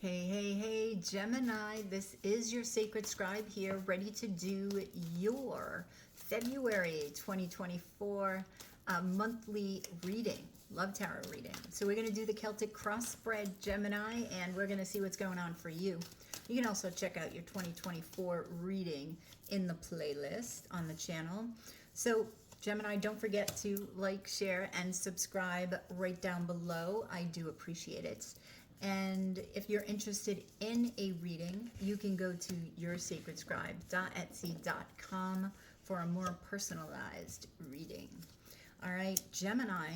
Hey, hey, hey, Gemini, this is your sacred scribe here, ready to do your February 2024 monthly reading, love tarot reading. So we're going to do the Celtic cross-spread, Gemini, and we're going to see what's going on for you. You can also check out your 2024 reading in the playlist on the channel. So Gemini, don't forget to like, share, and subscribe right down below. I do appreciate it. And if you're interested in a reading, you can go to yoursacredscribe.etsy.com for a more personalized reading. All right, Gemini,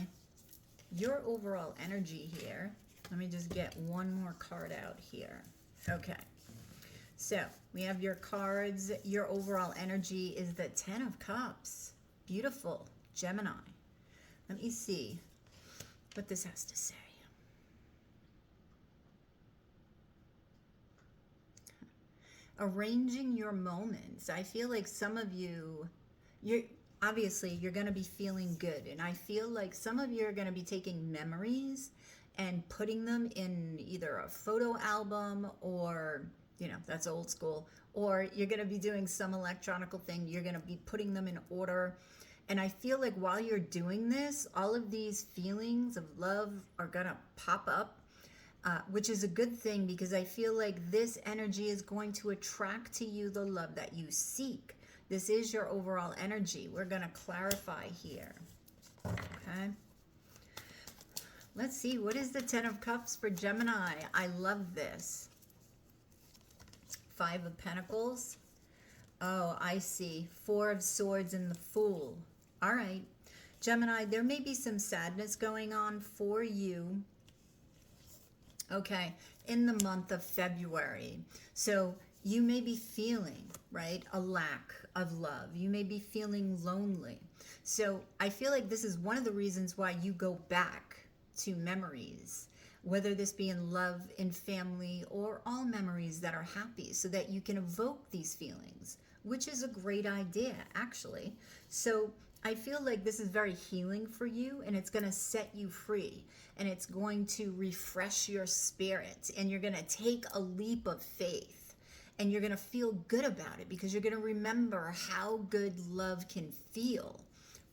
your overall energy here. Let me just get one more card out here. Okay, so we have your cards. Your overall energy is the 10 of Cups. Beautiful, Gemini. Let me see what this has to say. Arranging your moments. I feel like some of you, you're going to be feeling good. And I feel like some of you are going to be taking memories and putting them in either a photo album or, that's old school, or you're going to be doing some electronical thing. You're going to be putting them in order. And I feel like while you're doing this, all of these feelings of love are going to pop up. Which is a good thing, because I feel like this energy is going to attract to you the love that you seek. This is your overall energy. We're going to clarify here. Okay. Let's see. What is the 10 of Cups for Gemini? I love this. 5 of Pentacles. Oh, I see. 4 of Swords and the Fool. All right. Gemini, there may be some sadness going on for you. Okay, in the month of February. So you may be feeling, right, a lack of love. You may be feeling lonely. So I feel like this is one of the reasons why you go back to memories, whether this be in love, in family, or all memories that are happy, so that you can evoke these feelings, which is a great idea, actually. So I feel like this is very healing for you, and it's going to set you free, and it's going to refresh your spirit, and you're going to take a leap of faith, and you're going to feel good about it, because you're going to remember how good love can feel,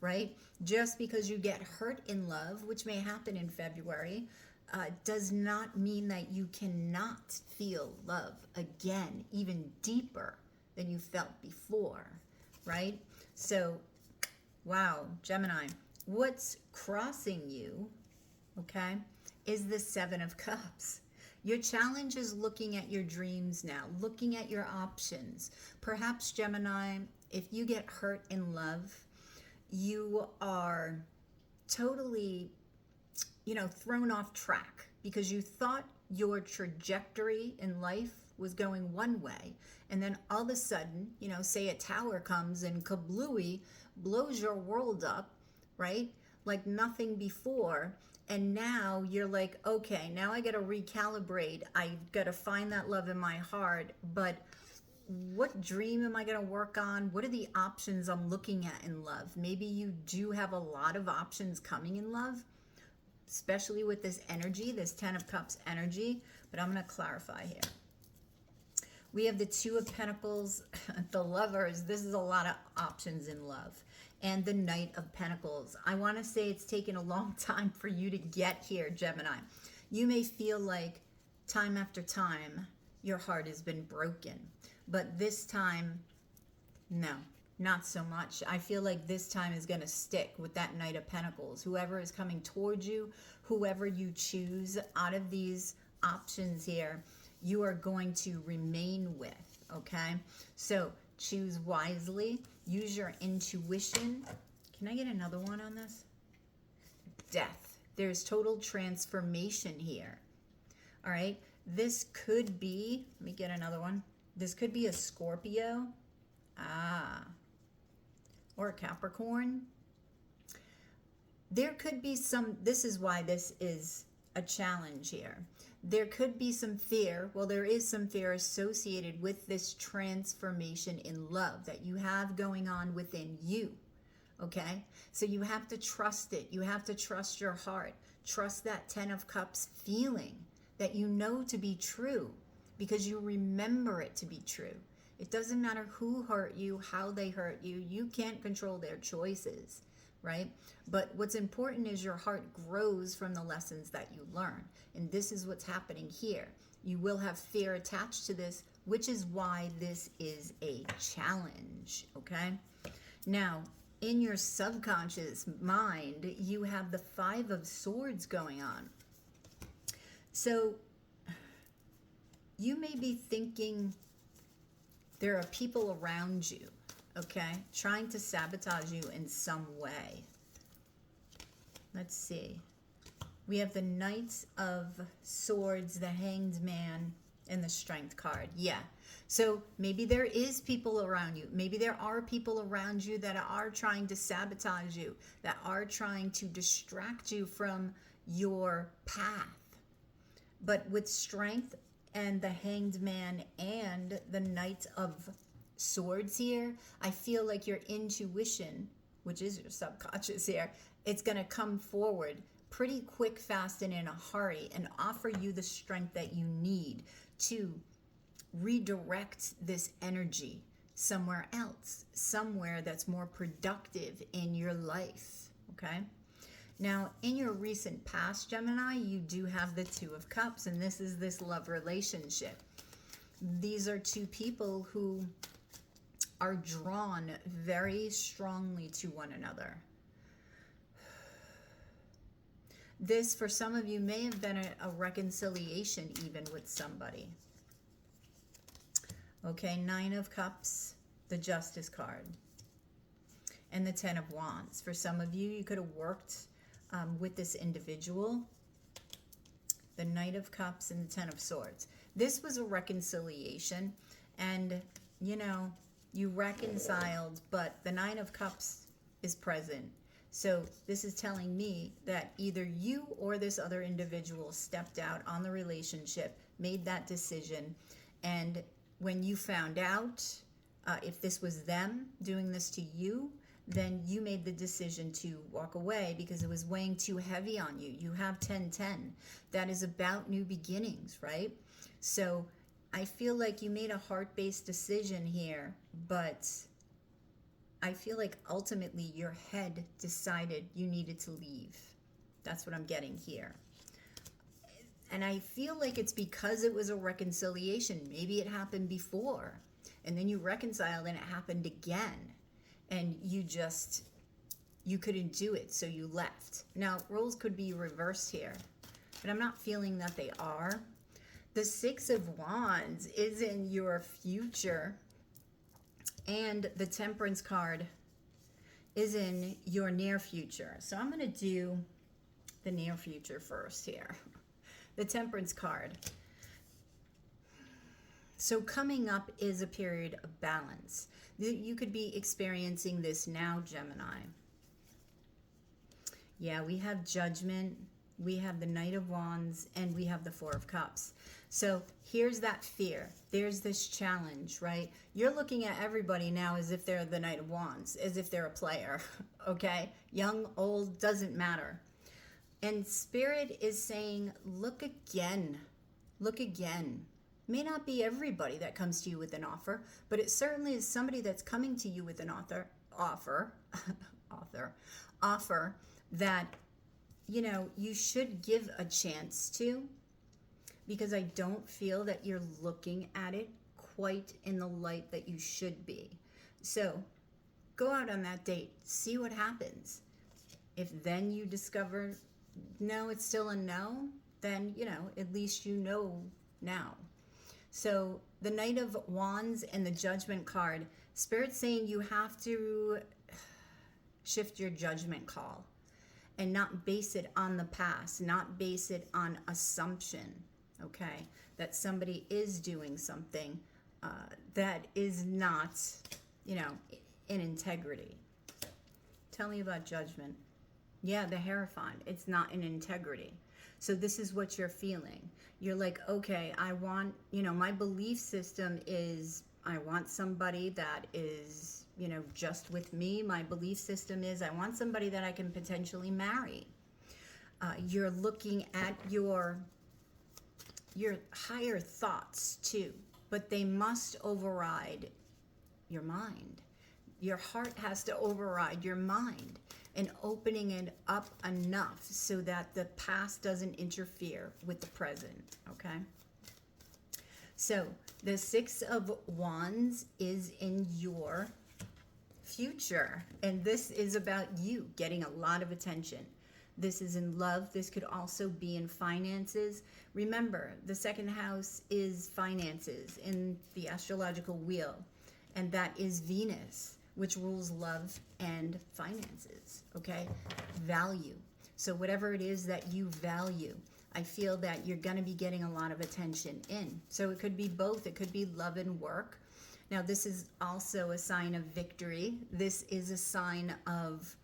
right? Just because you get hurt in love, which may happen in February, does not mean that you cannot feel love again, even deeper than you felt before, right? So wow, Gemini, what's crossing you, okay, is the 7 of Cups. Your challenge is looking at your dreams now, looking at your options. Perhaps, Gemini, if you get hurt in love, you are totally, thrown off track, because you thought your trajectory in life was going one way, and then all of a sudden, say a tower comes and kablooey, blows your world up, right? Like nothing before. And now you're like, okay, now I got to recalibrate. I got to find that love in my heart. But what dream am I going to work on? What are the options I'm looking at in love? Maybe you do have a lot of options coming in love, especially with this energy, this 10 of Cups energy. But I'm going to clarify here. We have the 2 of Pentacles, the Lovers. This is a lot of options in love. And the Knight of Pentacles. I want to say it's taken a long time for you to get here, Gemini. You may feel like time after time your heart has been broken. But this time, no, not so much. I feel like this time is going to stick with that Knight of Pentacles. Whoever is coming towards you, whoever you choose out of these options here, you are going to remain with, okay? So choose wisely, use your intuition. Can I get another one on this? Death. There's total transformation here. All right, this could be, let me get another one. This could be a Scorpio, or a Capricorn. There could be some, this is why this is a challenge here. There could be some fear. Well, there is some fear associated with this transformation in love that you have going on within you, okay? So you have to trust it. You have to trust your heart. Trust that 10 of Cups feeling that you know to be true because you remember it to be true. It doesn't matter who hurt you, how they hurt you. You can't control their choices, right? But what's important is your heart grows from the lessons that you learn. And this is what's happening here. You will have fear attached to this, which is why this is a challenge, okay? Now, in your subconscious mind, you have the Five of Swords going on. So you may be thinking there are people around you, okay, trying to sabotage you in some way. Let's see. We have the Knights of Swords, the Hanged Man, and the Strength card. Yeah. So maybe there is people around you. Maybe there are people around you that are trying to sabotage you, that are trying to distract you from your path. But with Strength and the Hanged Man and the Knight of Swords here, I feel like your intuition, which is your subconscious here, it's going to come forward pretty quick, fast, and in a hurry and offer you the strength that you need to redirect this energy somewhere else, somewhere that's more productive in your life, okay? Now, in your recent past, Gemini, you do have the Two of Cups, and this is this love relationship. These are two people who are drawn very strongly to one another. This, for some of you, may have been a reconciliation even with somebody. Okay, Nine of Cups, the Justice card, and the Ten of Wands. For some of you, you could have worked with this individual. The Knight of Cups and the Ten of Swords. This was a reconciliation, and, you know, you reconciled, but the Nine of Cups is present. So this is telling me that either you or this other individual stepped out on the relationship, made that decision, and when you found out if this was them doing this to you, then you made the decision to walk away because it was weighing too heavy on you. You have 10-10. That is about new beginnings, right? So I feel like you made a heart-based decision here, but I feel like ultimately your head decided you needed to leave. That's what I'm getting here. And I feel like it's because it was a reconciliation. Maybe it happened before, and then you reconciled and it happened again. And you couldn't do it, so you left. Now, roles could be reversed here, but I'm not feeling that they are. The Six of Wands is in your future, and the Temperance card is in your near future. So I'm going to do the near future first here. The Temperance card. So coming up is a period of balance. You could be experiencing this now, Gemini. Yeah, we have Judgment, we have the Knight of Wands, and we have the Four of Cups. So here's that fear. There's this challenge, right? You're looking at everybody now as if they're the Knight of Wands, as if they're a player, okay? Young, old, doesn't matter. And Spirit is saying, look again. Look again. May not be everybody that comes to you with an offer, but it certainly is somebody that's coming to you with an offer that, you know, you should give a chance to, because I don't feel that you're looking at it quite in the light that you should be. So go out on that date, see what happens. If then you discover, no, it's still a no, then, you know, at least you know now. So the Knight of Wands and the Judgment card, Spirit's saying you have to shift your judgment call and not base it on the past, not base it on assumption, okay, that somebody is doing something that is not, you know, in integrity. Tell me about Judgment. Yeah, the Hierophant, it's not in integrity. So this is what you're feeling. You're like, okay, I want, you know, my belief system is I want somebody that is, you know, just with me. My belief system is I want somebody that I can potentially marry. You're looking at your your higher thoughts too, but they must override your mind. Your heart has to override your mind, and opening it up enough so that the past doesn't interfere with the present, okay? So the Six of Wands is in your future, and this is about you getting a lot of attention. This is in love. This could also be in finances. Remember, the second house is finances in the astrological wheel, and that is Venus, which rules love and finances, okay? Value. So whatever it is that you value, I feel that you're going to be getting a lot of attention in. So it could be both. It could be love and work. Now, this is also a sign of victory. This is a sign of,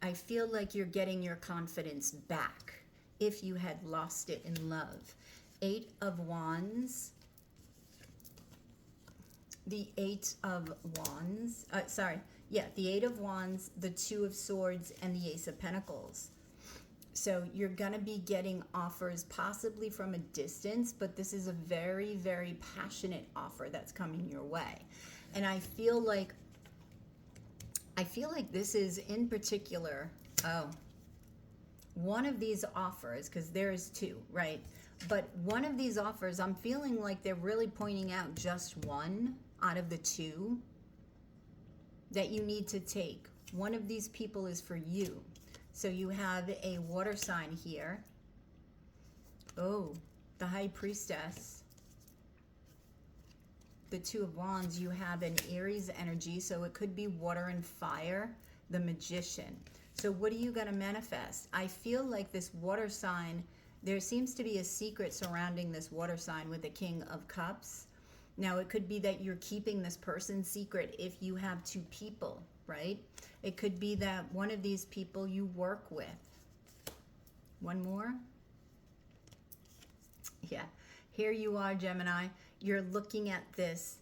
I feel like you're getting your confidence back if you had lost it in love. Eight of Wands. The Eight of Wands. The Eight of Wands, the Two of Swords, and the Ace of Pentacles. So you're going to be getting offers possibly from a distance, but this is a very, very passionate offer that's coming your way. And I feel like this is in particular, one of these offers, because there's two, right? But one of these offers, I'm feeling like they're really pointing out just one out of the two that you need to take. One of these people is for you. So you have a water sign here. Oh, the High Priestess. The Two of Wands, you have an Aries energy, so it could be water and fire. The Magician. So what are you going to manifest? I feel like this water sign, there seems to be a secret surrounding this water sign with the King of Cups. Now, it could be that you're keeping this person's secret if you have two people, right? It could be that one of these people you work with. One more. Yeah, here you are, Gemini. You're looking at this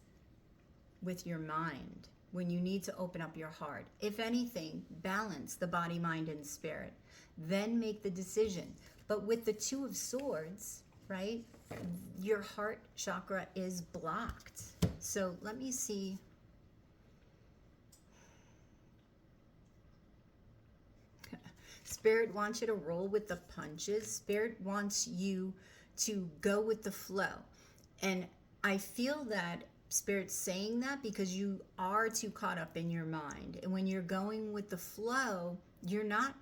with your mind when you need to open up your heart. If anything, balance the body, mind, and spirit. Then make the decision. But with the Two of Swords, right, your heart chakra is blocked. So let me see. Spirit wants you to roll with the punches. Spirit wants you to go with the flow. And I feel that Spirit's saying that because you are too caught up in your mind. And when you're going with the flow, you're not.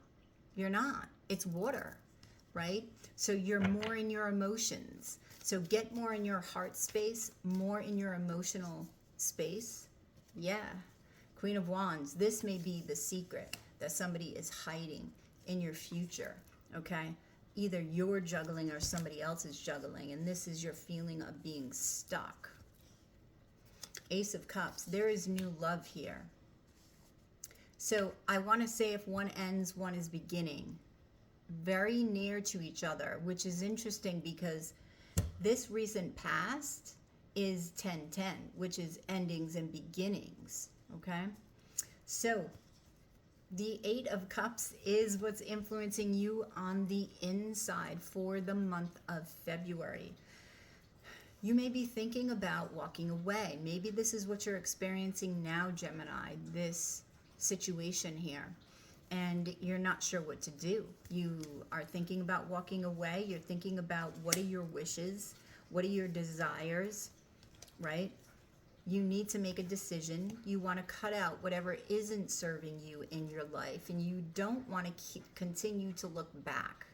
It's water, right? So you're more in your emotions. So get more in your heart space, more in your emotional space. Yeah. Queen of Wands. This may be the secret that somebody is hiding in your future, okay? Either you're juggling or somebody else is juggling, and this is your feeling of being stuck. Ace of Cups. There is new love here. So I want to say if one ends, one is beginning. Very near to each other, which is interesting because this recent past is 10-10, which is endings and beginnings, okay? So the Eight of Cups is what's influencing you on the inside for the month of February. You may be thinking about walking away. Maybe this is what you're experiencing now, Gemini, this situation here, and you're not sure what to do. You are thinking about walking away. You're thinking about what are your wishes, what are your desires, right? You need to make a decision. You want to cut out whatever isn't serving you in your life, and you don't want to continue to look back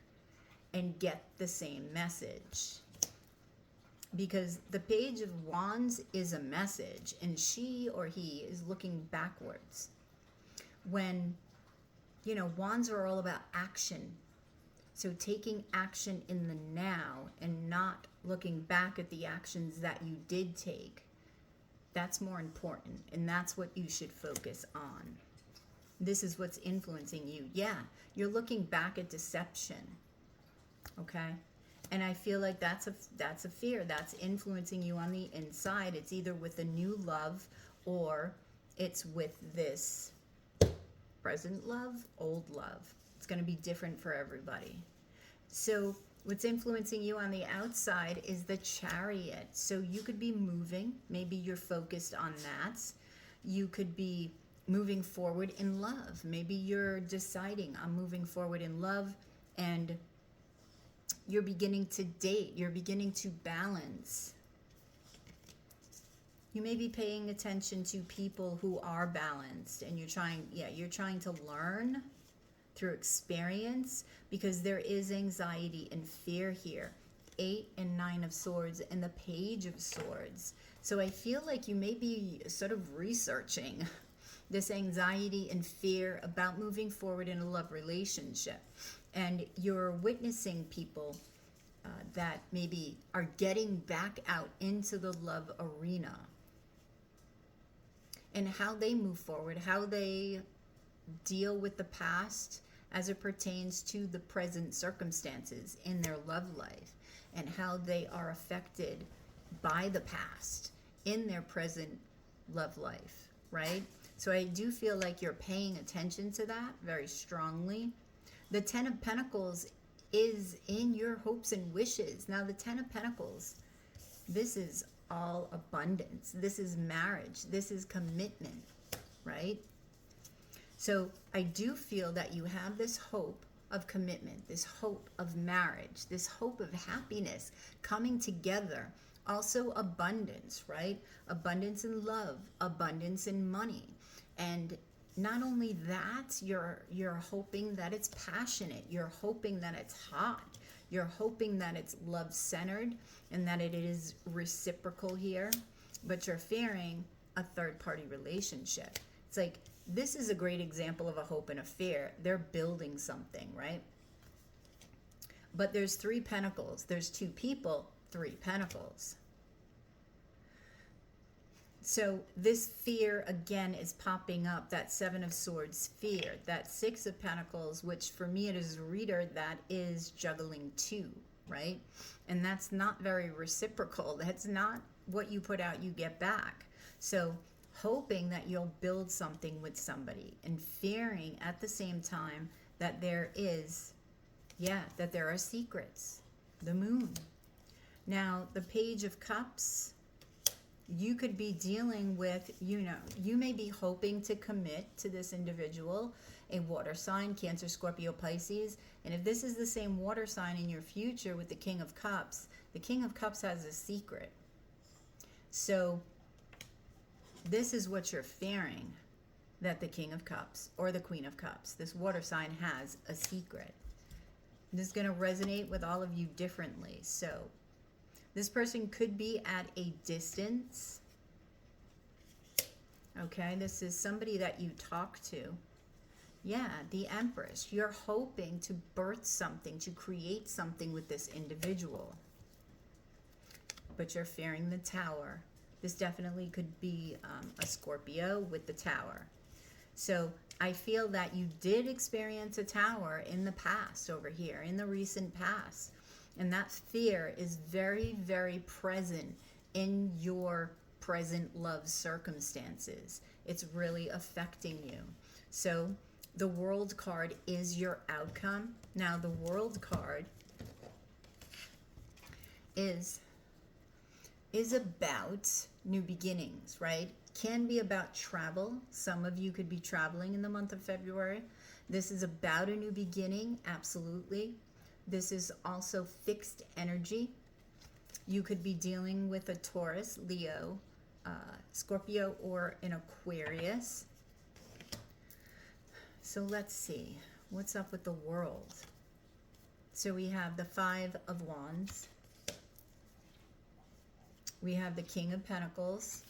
and get the same message. Because the Page of Wands is a message, and she or he is looking backwards. When, wands are all about action. So taking action in the now and not looking back at the actions that you did take, that's more important, and that's what you should focus on. This is what's influencing you. Yeah, you're looking back at deception, okay? And I feel like that's a fear that's influencing you on the inside. It's either with a new love or it's with this present love, old love. It's going to be different for everybody. So What's influencing you on the outside is the Chariot. So you could be moving. Maybe you're focused on that. You could be moving forward in love. Maybe you're deciding, I'm moving forward in love, and you're beginning to date. You're beginning to balance. You may be paying attention to people who are balanced, and you're trying to learn through experience, because there is anxiety and fear here. 8 and 9 of Swords and the Page of Swords. So I feel like you may be sort of researching this anxiety and fear about moving forward in a love relationship. And you're witnessing people that maybe are getting back out into the love arena. And how they move forward, how they deal with the past as it pertains to the present circumstances in their love life, and how they are affected by the past in their present love life, right? So I do feel like you're paying attention to that very strongly. The 10 of Pentacles is in your hopes and wishes. Now the 10 of Pentacles, this is all abundance. This is marriage. This is commitment, right? So I do feel that you have this hope of commitment, this hope of marriage, this hope of happiness coming together. Also abundance, right? Abundance in love, abundance in money. And not only that, you're hoping that it's passionate. You're hoping that it's hot. You're hoping that it's love-centered and that it is reciprocal here. But you're fearing a third-party relationship. It's like, this is a great example of a hope and a fear. They're building something, right? But there's 3 pentacles. There's 2 people, 3 pentacles. So this fear, again, is popping up. That 7 of Swords fear. That 6 of Pentacles, which for me it is a reader, that is juggling 2, right? And that's not very reciprocal. That's not what you put out, you get back. So hoping that you'll build something with somebody, and fearing at the same time that there is, that there are secrets. The Moon. Now, the Page of Cups, you could be dealing with, you may be hoping to commit to this individual, a water sign, Cancer, Scorpio, Pisces. And if this is the same water sign in your future with the King of Cups, the King of Cups has a secret. So this is what you're fearing, that the King of Cups or the Queen of Cups, this water sign, has a secret. This is going to resonate with all of you differently. So this person could be at a distance. Okay, this is somebody that you talk to. Yeah, the Empress. You're hoping to birth something, to create something with this individual. But you're fearing the Tower. This definitely could be a Scorpio with the Tower. So I feel that you did experience a Tower in the past over here, in the recent past. And that fear is very, very present in your present love circumstances. It's really affecting you. So the World card is your outcome. Now the World card is about new beginnings, right? Can be about travel. Some of you could be traveling in the month of February. This is about a new beginning, absolutely. This is also fixed energy. You could be dealing with a Taurus, Leo, Scorpio, or an Aquarius. So let's see, what's up with the World? So we have the 5 of Wands. We have the King of Pentacles.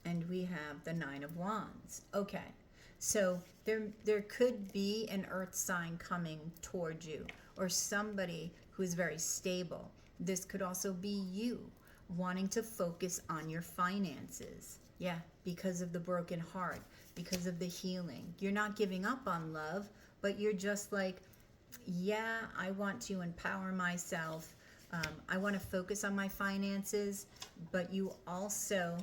And we have the 9 of Wands. Okay, so there could be an earth sign coming towards you, or somebody who's very stable. This could also be you wanting to focus on your finances. Yeah, because of the broken heart, because of the healing. You're not giving up on love, but you're just like, yeah, I want to empower myself. I want to focus on my finances, but you also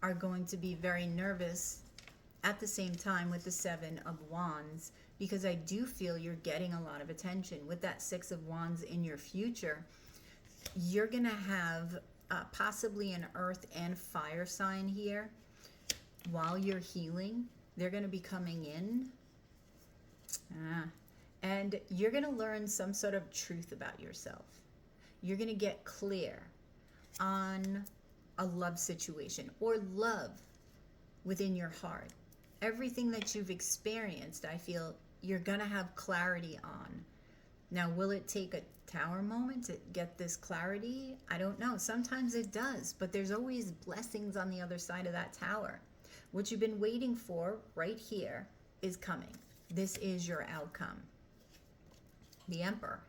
are going to be very nervous at the same time with the Seven of Wands, because I do feel you're getting a lot of attention. With that Six of Wands in your future, you're going to have possibly an earth and fire sign here while you're healing. They're going to be coming in. And you're going to learn some sort of truth about yourself. You're going to get clear on a love situation or love within your heart. Everything that you've experienced, I feel you're going to have clarity on. Now, will it take a tower moment to get this clarity? I don't know. Sometimes it does, but there's always blessings on the other side of that tower. What you've been waiting for right here is coming. This is your outcome. The Emperor.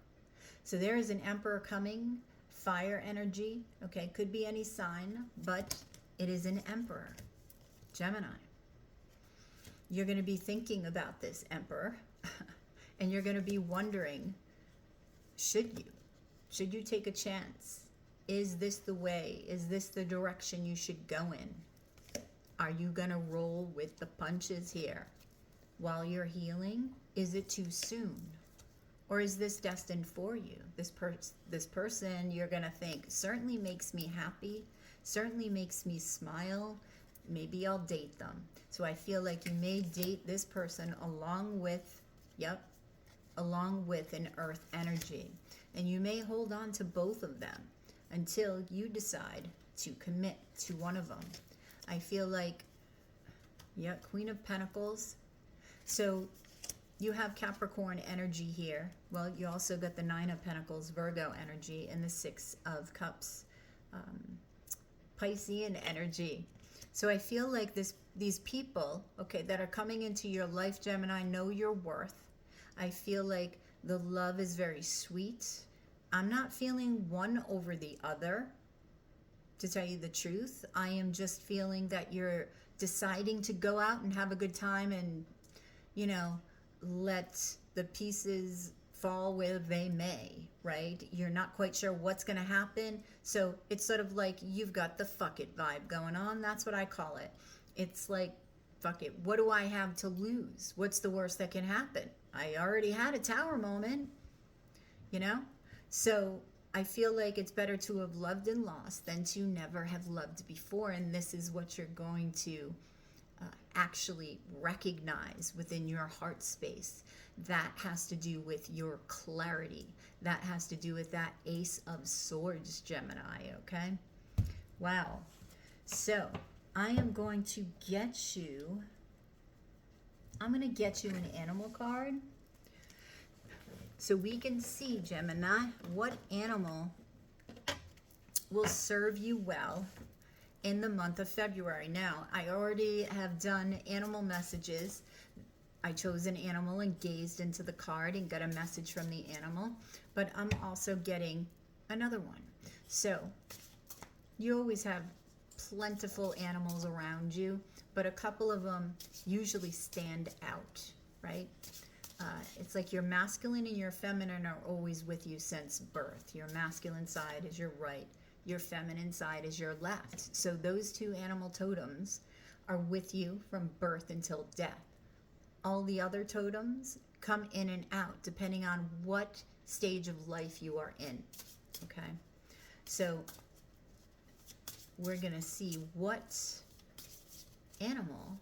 So there is an Emperor coming, fire energy. Okay, could be any sign, but it is an Emperor. Gemini. You're going to be thinking about this Emperor, and you're going to be wondering, should you take a chance? Is this the way? Is this the direction you should go in? Are you going to roll with the punches here while you're healing? Is it too soon? Or is this destined for you? This person, you're going to think, certainly makes me happy, certainly makes me smile. Maybe I'll date them. So I feel like you may date this person along with, along with an earth energy. And you may hold on to both of them until you decide to commit to one of them. I feel like, Queen of Pentacles. So you have Capricorn energy here. Well, you also got the Nine of Pentacles, Virgo energy, and the Six of Cups, Piscean energy. So I feel like these people, okay, that are coming into your life, Gemini, know your worth. I feel like the love is very sweet. I'm not feeling one over the other, to tell you the truth. I am just feeling that you're deciding to go out and have a good time and, let the pieces fall where they may, right? You're not quite sure what's going to happen. So it's sort of like you've got the fuck it vibe going on. That's what I call it. It's like, fuck it. What do I have to lose? What's the worst that can happen? I already had a tower moment, So I feel like it's better to have loved and lost than to never have loved before. And this is what you're going to actually recognize within your heart space. That has to do with your clarity. That has to do with that Ace of Swords, Gemini, okay? Wow. So I am going to get you, an animal card so we can see, Gemini, what animal will serve you well in the month of February. Now, I already have done animal messages. I chose an animal and gazed into the card and got a message from the animal, but I'm also getting another one. So you always have plentiful animals around you, but a couple of them usually stand out, right? It's like your masculine and your feminine are always with you since birth. Your masculine side is your right. Your feminine side is your left. So those two animal totems are with you from birth until death. All the other totems come in and out depending on what stage of life you are in. Okay? So we're going to see what animal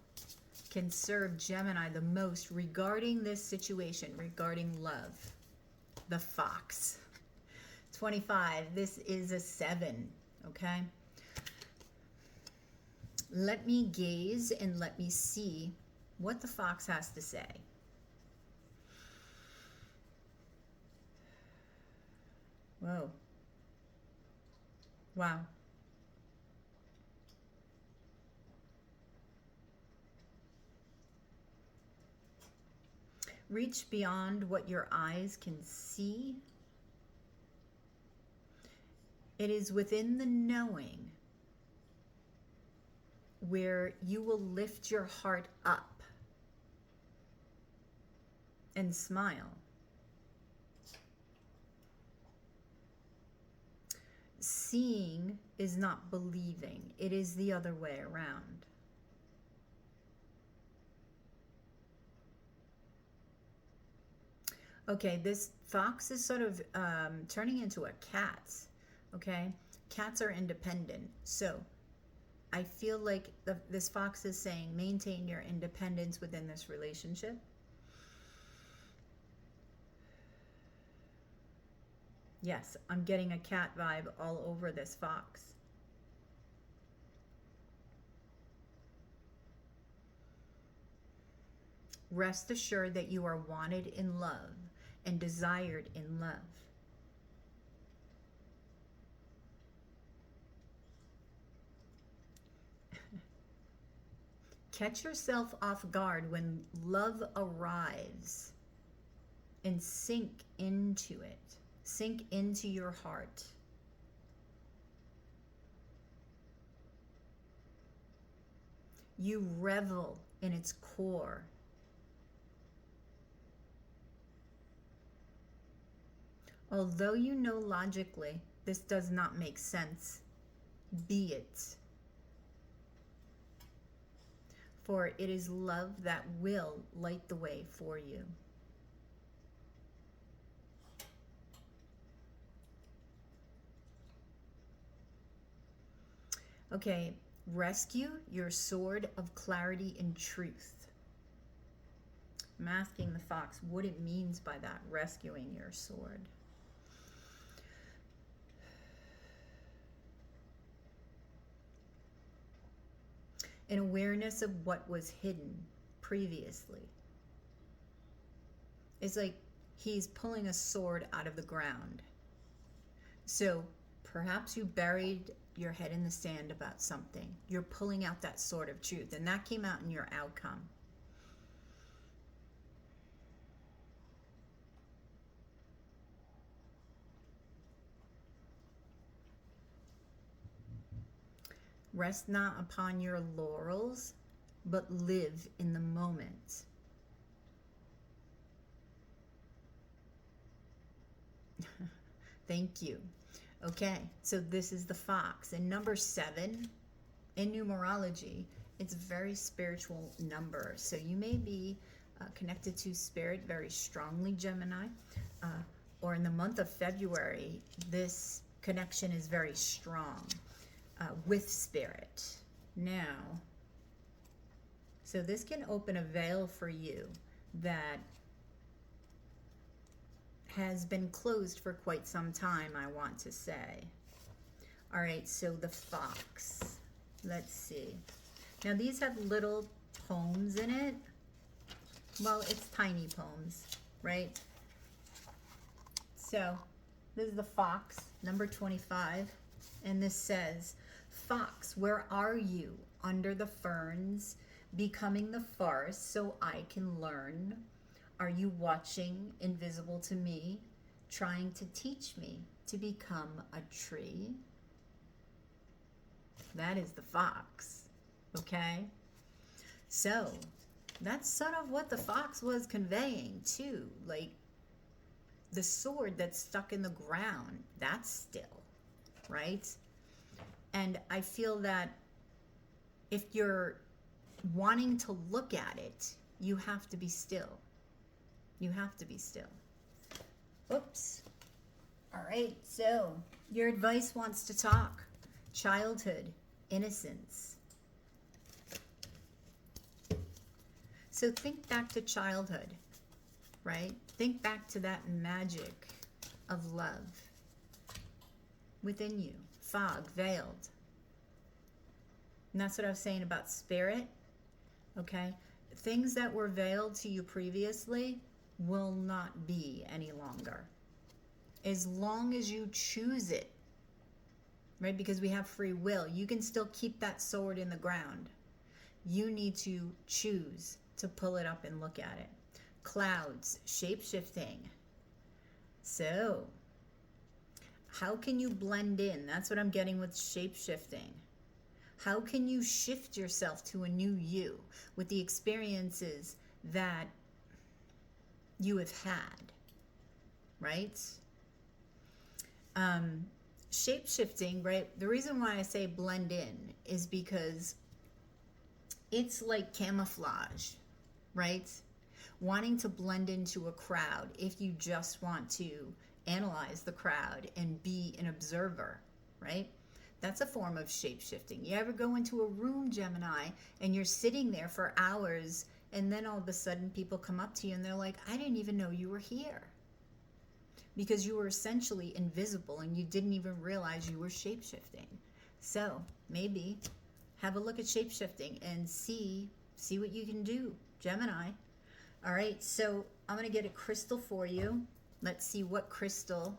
can serve Gemini the most regarding this situation, regarding love. The fox. 25, this is a 7, okay? Let me gaze and let me see what the fox has to say. Whoa. Wow. Reach beyond what your eyes can see. It is within the knowing where you will lift your heart up and smile. Seeing is not believing. It is the other way around. Okay, this fox is sort of turning into a cat. Okay, cats are independent. So I feel like this fox is saying maintain your independence within this relationship. Yes, I'm getting a cat vibe all over this fox. Rest assured that you are wanted in love and desired in love. Catch yourself off guard when love arrives and sink into it. Sink into your heart. You revel in its core. Although you know logically this does not make sense, be it. For it is love that will light the way for you. Okay, rescue your sword of clarity and truth. I'm asking the fox what it means by that, rescuing your sword. An awareness of what was hidden previously. It's like he's pulling a sword out of the ground. So perhaps you buried your head in the sand about something. You're pulling out that sword of truth, and that came out in your outcome. Rest not upon your laurels, but live in the moment. Thank you. Okay, so this is the fox. And number 7 in numerology, it's a very spiritual number. So you may be connected to spirit very strongly, Gemini. Or in the month of February, this connection is very strong with spirit. Now, so this can open a veil for you that has been closed for quite some time, I want to say. All right, so the fox. Let's see. Now these have little poems in it. Well, it's tiny poems, right? So this is the fox, number 25. And this says, fox, where are you? Under the ferns, becoming the forest so I can learn. Are you watching, invisible to me, trying to teach me to become a tree? That is the fox, okay? So that's sort of what the fox was conveying too. Like the sword that's stuck in the ground, that's still, right? And I feel that if you're wanting to look at it, you have to be still. You have to be still. Oops. All right, so your advice wants to talk. Childhood, innocence. So think back to childhood, right? Think back to that magic of love within you. Fog, veiled. And that's what I was saying about spirit, okay? Things that were veiled to you previously will not be any longer. As long as you choose it, right? Because we have free will. You can still keep that sword in the ground. You need to choose to pull it up and look at it. Clouds, shape-shifting. So, how can you blend in? That's what I'm getting with shape-shifting. How can you shift yourself to a new you with the experiences that you have had, right? Shape-shifting, right? The reason why I say blend in is because it's like camouflage, right? wanting to blend into a crowd if you just want to analyze the crowd and be an observer, right? That's a form of shape-shifting. You ever go into a room, Gemini, and you're sitting there for hours, and then all of a sudden people come up to you and they're like, I didn't even know you were here. Because you were essentially invisible and you didn't even realize you were shape-shifting. So maybe have a look at shape-shifting and see what you can do, Gemini. All right, so I'm going to get a crystal for you. Let's see what crystal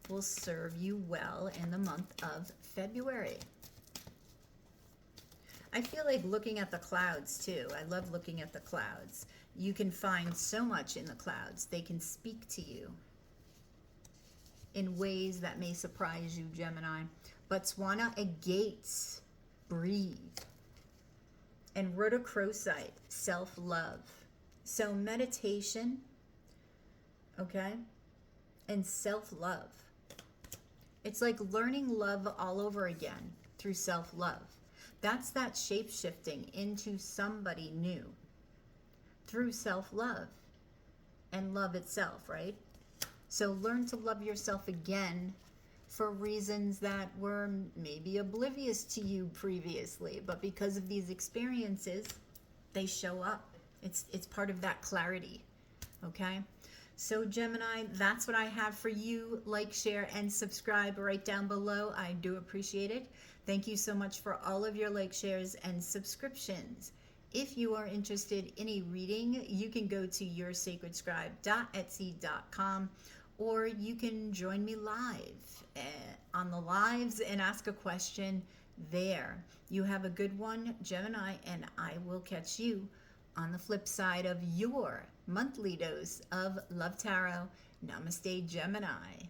will serve you well in the month of February. I feel like looking at the clouds too. I love looking at the clouds. You can find so much in the clouds. They can speak to you in ways that may surprise you, Gemini. Botswana, a gates, breathe. And rhodochrosite, self-love. So meditation, okay, and self-love. It's like learning love all over again through self-love. That's that shape-shifting into somebody new through self-love and love itself, right? So learn to love yourself again for reasons that were maybe oblivious to you previously, but because of these experiences, they show up. It's part of that clarity, okay? So Gemini, that's what I have for you. Like, share, and subscribe right down below. I do appreciate it. Thank you so much for all of your like, shares, and subscriptions. If you are interested in a reading, you can go to yoursacredscribe.etsy.com, or you can join me live on the lives and ask a question there. You have a good one, Gemini, and I will catch you on the flip side of your monthly dose of Love Tarot. Namaste, Gemini.